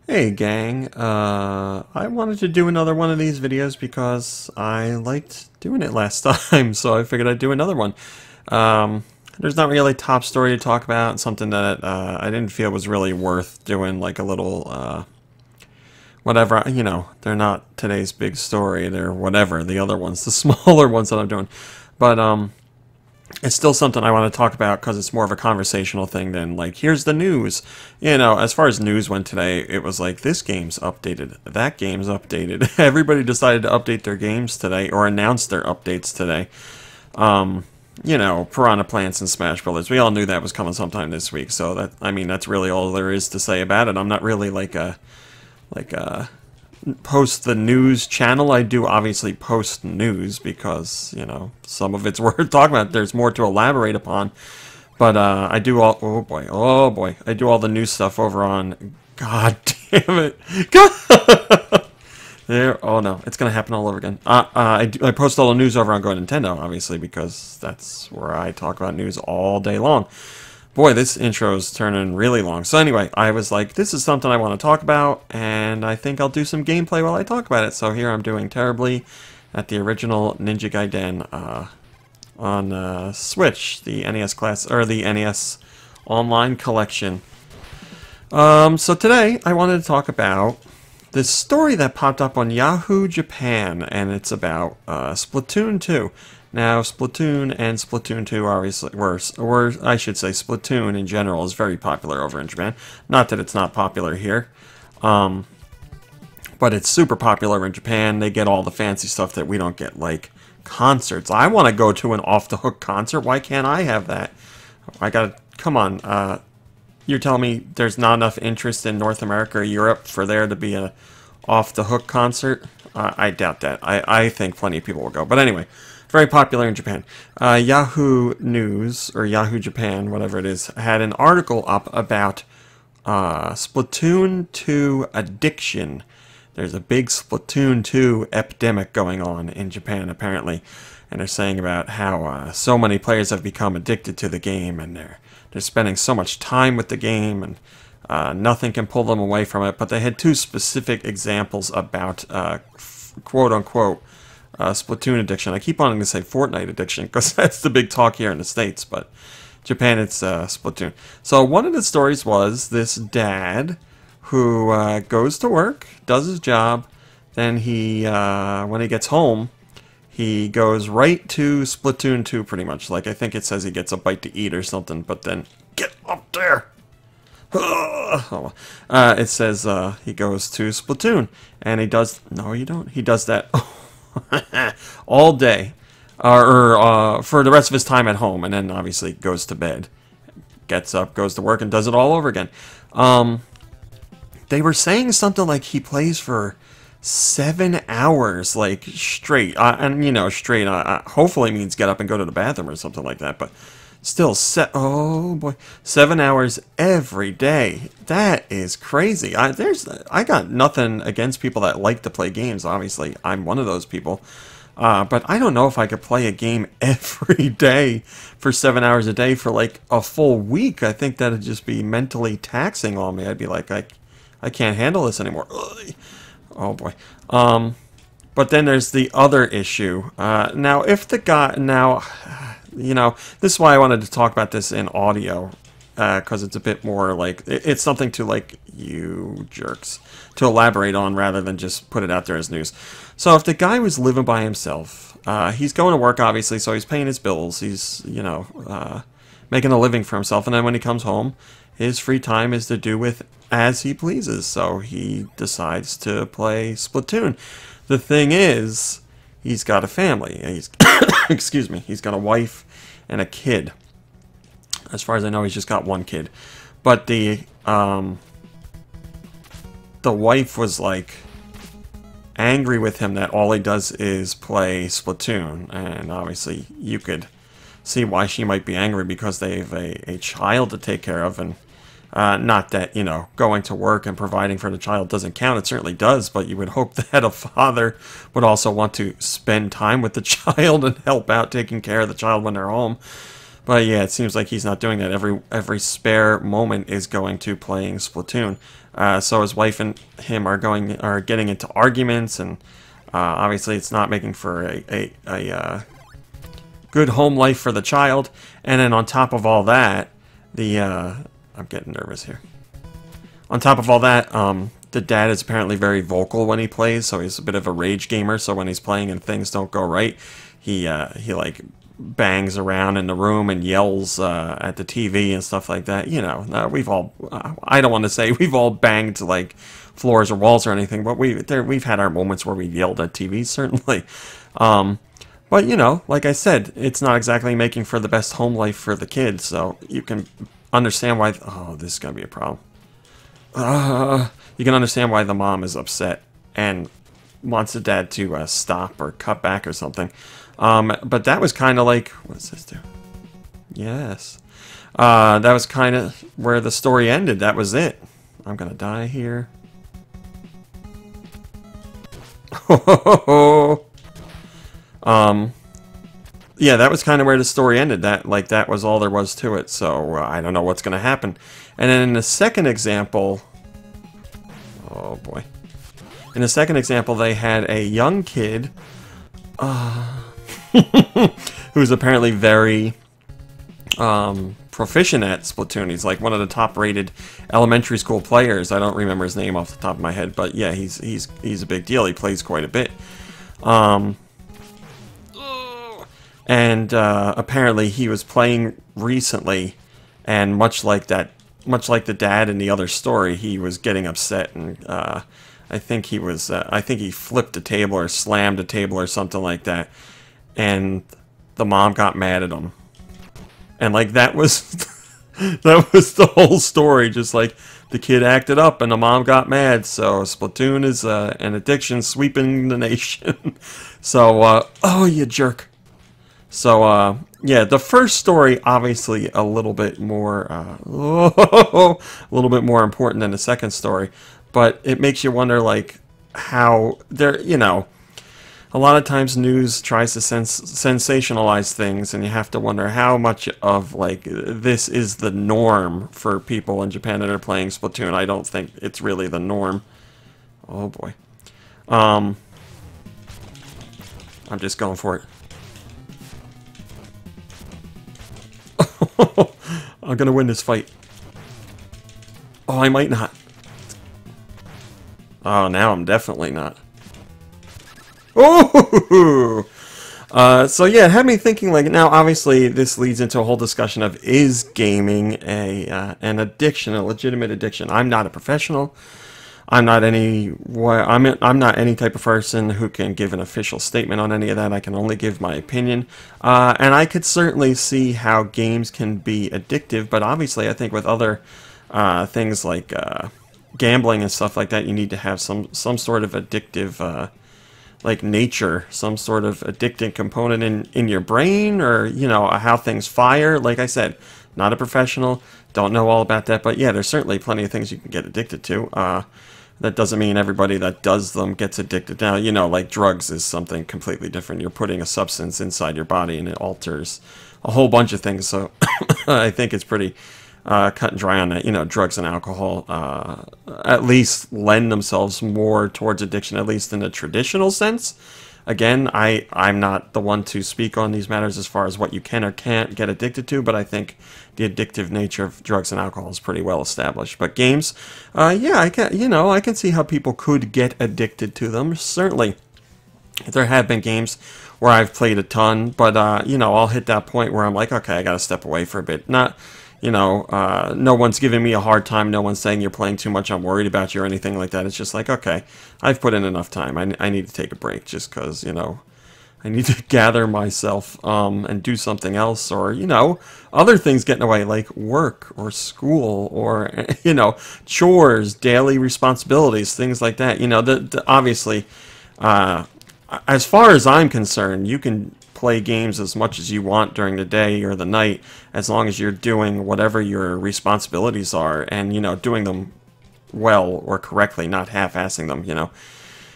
Hey gang, I wanted to do another one of these videos because I liked doing it last time, so I figured I'd do another one. There's not really a top story to talk about, something that I didn't feel was really worth doing, like a little, whatever, they're not today's big story, they're whatever, the other ones, the smaller ones that I'm doing. But, it's still something I want to talk about because it's more of a conversational thing than like, here's the news. As far as news went today, it was like, this game's updated, that game's updated. Everybody decided to update their games today or announce their updates today. Piranha Plants and Smash Brothers. We all knew that was coming sometime this week. So that's really all there is to say about it. I'm not really like a post the news channel. I do obviously post news because, some of it's worth talking about. There's more to elaborate upon. But I do all, oh boy, I do all the news stuff over on, god damn it. God. There, oh no, it's going to happen all over again. I post all the news over on Go Nintendo, obviously, because that's where I talk about news all day long. Boy, this intro's turning really long. So anyway, I was like, this is something I want to talk about, and I think I'll do some gameplay while I talk about it. So here I'm doing terribly at the original Ninja Gaiden on Switch, the NES class, or the NES Online Collection. So today I wanted to talk about this story that popped up on Yahoo Japan, and it's about Splatoon 2. Now, Splatoon and Splatoon 2 obviously or I should say Splatoon in general is very popular over in Japan. Not that it's not popular here, but it's super popular in Japan. They get all the fancy stuff that we don't get, like concerts. I want to go to an off-the-hook concert. Why can't I have that? Come on, you're telling me there's not enough interest in North America or Europe for there to be a off-the-hook concert? I doubt that. I think plenty of people will go. But anyway, very popular in Japan. Yahoo News, or Yahoo Japan, whatever it is, had an article up about Splatoon 2 addiction. There's a big Splatoon 2 epidemic going on in Japan, apparently. And they're saying about how so many players have become addicted to the game, and they're spending so much time with the game, and nothing can pull them away from it. But they had two specific examples about quote-unquote Splatoon addiction. I keep wanting to say Fortnite addiction because that's the big talk here in the States, but Japan, it's Splatoon. So one of the stories was this dad who goes to work, does his job, then he, when he gets home, he goes right to Splatoon 2 pretty much. Like, I think it says he gets a bite to eat or something, but then, get up there! It says he goes to Splatoon, and he does, no you don't, he does that all day, or for the rest of his time at home, and then obviously goes to bed, gets up, goes to work, and does it all over again. They were saying something like he plays for 7 hours, like, straight, and straight, hopefully means get up and go to the bathroom or something like that, but still, oh boy, 7 hours every day. That is crazy. I got nothing against people that like to play games. Obviously, I'm one of those people. But I don't know if I could play a game every day for 7 hours a day for like a full week. I think that'd just be mentally taxing on me. I'd be like, I can't handle this anymore. Ugh. Oh boy. But then there's the other issue. Now, if the guy, this is why I wanted to talk about this in audio, because it's a bit more like, it's something to, like, you jerks, to elaborate on rather than just put it out there as news. So if the guy was living by himself, he's going to work, obviously, so he's paying his bills, he's, making a living for himself, and then when he comes home, his free time is to do with as he pleases, so he decides to play Splatoon. The thing is, he's got a family. He's excuse me, he's got a wife and a kid. As far as I know, he's just got one kid. But the wife was like angry with him that all he does is play Splatoon, and obviously you could see why she might be angry, because they have a child to take care of, and not that, going to work and providing for the child doesn't count. It certainly does, but you would hope that a father would also want to spend time with the child and help out taking care of the child when they're home. But yeah, it seems like he's not doing that. Every spare moment is going to playing Splatoon. So his wife and him are getting into arguments, and obviously it's not making for a good home life for the child. And then on top of all that, I'm getting nervous here. On top of all that, the dad is apparently very vocal when he plays, so he's a bit of a rage gamer. So when he's playing and things don't go right, he like bangs around in the room and yells at the TV and stuff like that. You know, we've all, I don't want to say we've all banged like floors or walls or anything, but we've had our moments where we yelled at TV, certainly. But, you know, like I said, it's not exactly making for the best home life for the kids, so you can understand why... Oh, this is going to be a problem. You can understand why the mom is upset and wants the dad to stop or cut back or something. But that was kind of like... What does this do? Yes. That was kind of where the story ended. That was it. I'm going to die here. Yeah, that was kind of where the story ended. That was all there was to it. So I don't know what's going to happen. And then in the second example, oh boy, in the second example, they had a young kid who's apparently very proficient at Splatoon. He's like one of the top-rated elementary school players. I don't remember his name off the top of my head, but yeah, he's a big deal. He plays quite a bit. And apparently he was playing recently, and much like the dad in the other story, he was getting upset, and I think he flipped a table or slammed a table or something like that, and the mom got mad at him, and like that was that was the whole story. Just like the kid acted up, and the mom got mad. So Splatoon is an addiction sweeping the nation. So oh, you jerk. So, yeah, the first story, obviously, a little bit more, important than the second story, but it makes you wonder, like, how there, you know, a lot of times news tries to sensationalize things, and you have to wonder how much of, like, this is the norm for people in Japan that are playing Splatoon. I don't think it's really the norm. Oh, boy. I'm just going for it. I'm gonna win this fight. Oh, I might not. Oh, now I'm definitely not. Oh! So yeah, it had me thinking, like, now obviously this leads into a whole discussion of, is gaming an addiction, a legitimate addiction? I'm not a professional. I'm not any type of person who can give an official statement on any of that. I can only give my opinion. And I could certainly see how games can be addictive, but obviously I think with other things like gambling and stuff like that, you need to have some sort of addictive like nature, some sort of addicting component in your brain, or, you know, how things fire. Like I said, not a professional, don't know all about that, but yeah, there's certainly plenty of things you can get addicted to. That doesn't mean everybody that does them gets addicted. Now, you know, like drugs is something completely different. You're putting a substance inside your body and it alters a whole bunch of things. So I think it's pretty cut and dry on that. You know, drugs and alcohol at least lend themselves more towards addiction, at least in the traditional sense. Again, I'm not the one to speak on these matters as far as what you can or can't get addicted to, but I think the addictive nature of drugs and alcohol is pretty well established. But games, yeah, I can see how people could get addicted to them. Certainly, there have been games where I've played a ton, but you know, I'll hit that point where I'm like, okay, I got to step away for a bit. Not, you know, no one's giving me a hard time. No one's saying you're playing too much, I'm worried about you, or anything like that. It's just like, okay, I've put in enough time. I need to take a break, just because, you know, I need to gather myself and do something else, or, you know, other things get in the way, like work or school or, you know, chores, daily responsibilities, things like that. You know, obviously, as far as I'm concerned, you can play games as much as you want during the day or the night, as long as you're doing whatever your responsibilities are, and, you know, doing them well or correctly, not half-assing them, you know.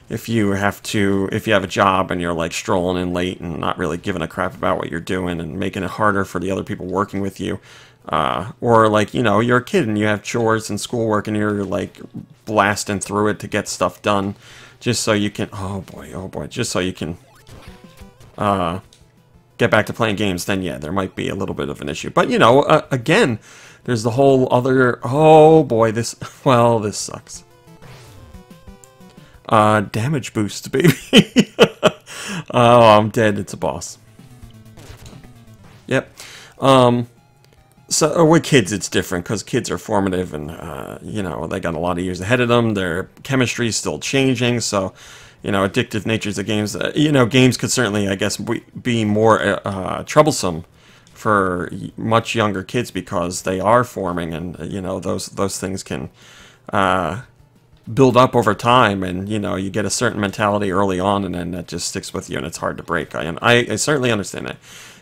if you have a job and you're like strolling in late and not really giving a crap about what you're doing and making it harder for the other people working with you, or like, you know, you're a kid and you have chores and schoolwork and you're like blasting through it to get stuff done just so you can, oh boy, just so you can get back to playing games, then yeah, there might be a little bit of an issue. But, you know, again, there's the whole other, oh boy, this sucks. Damage boost, baby. Oh, I'm dead. It's a boss. Yep. So with kids, it's different because kids are formative and, you know, they got a lot of years ahead of them. Their chemistry is still changing. So, you know, addictive natures of games, you know, games could certainly, I guess, be more troublesome for much younger kids because they are forming and, you know, those things can build up over time, and you know, you get a certain mentality early on and then that just sticks with you and it's hard to break. I certainly understand that.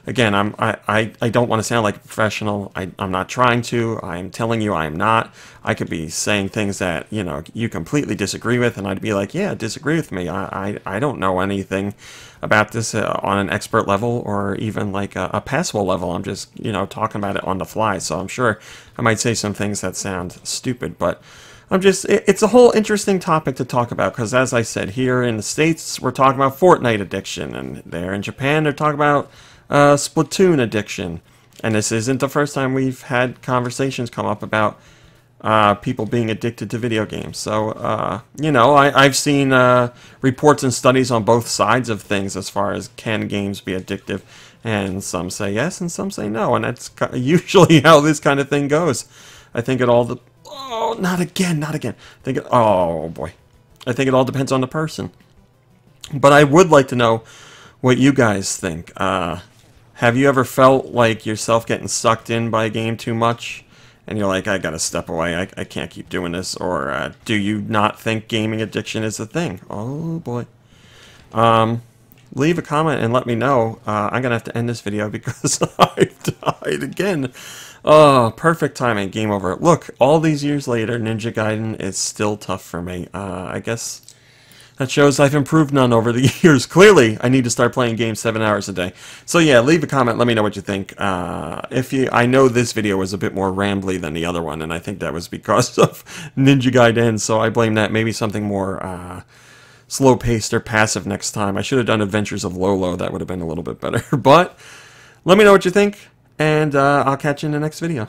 Again, I don't want to sound like a professional. I'm not trying to. I'm telling you I am not. I could be saying things that, you know, you completely disagree with, and I'd be like, yeah, disagree with me. I don't know anything about this on an expert level or even like a passable level. I'm just, you know, talking about it on the fly. So I'm sure I might say some things that sound stupid, but it's a whole interesting topic to talk about because, as I said, here in the States, we're talking about Fortnite addiction, and there in Japan, they're talking about Splatoon addiction. And this isn't the first time we've had conversations come up about people being addicted to video games. So, you know, I've seen reports and studies on both sides of things as far as can games be addictive. And some say yes and some say no. And that's usually how this kind of thing goes. I think it all... Oh, not again. Oh, boy. I think it all depends on the person. But I would like to know what you guys think. Have you ever felt like yourself getting sucked in by a game too much? And you're like, I gotta step away. I can't keep doing this. Or do you not think gaming addiction is a thing? Oh, boy. Leave a comment and let me know. I'm gonna have to end this video because I've died again. Oh, perfect timing. Game over. Look, all these years later, Ninja Gaiden is still tough for me. I guess that shows I've improved none over the years. Clearly, I need to start playing games 7 hours a day. So yeah, leave a comment. Let me know what you think. I know this video was a bit more rambly than the other one, and I think that was because of Ninja Gaiden. So I blame that. Maybe something more slow-paced or passive next time. I should have done Adventures of Lolo. That would have been a little bit better. But let me know what you think. And I'll catch you in the next video.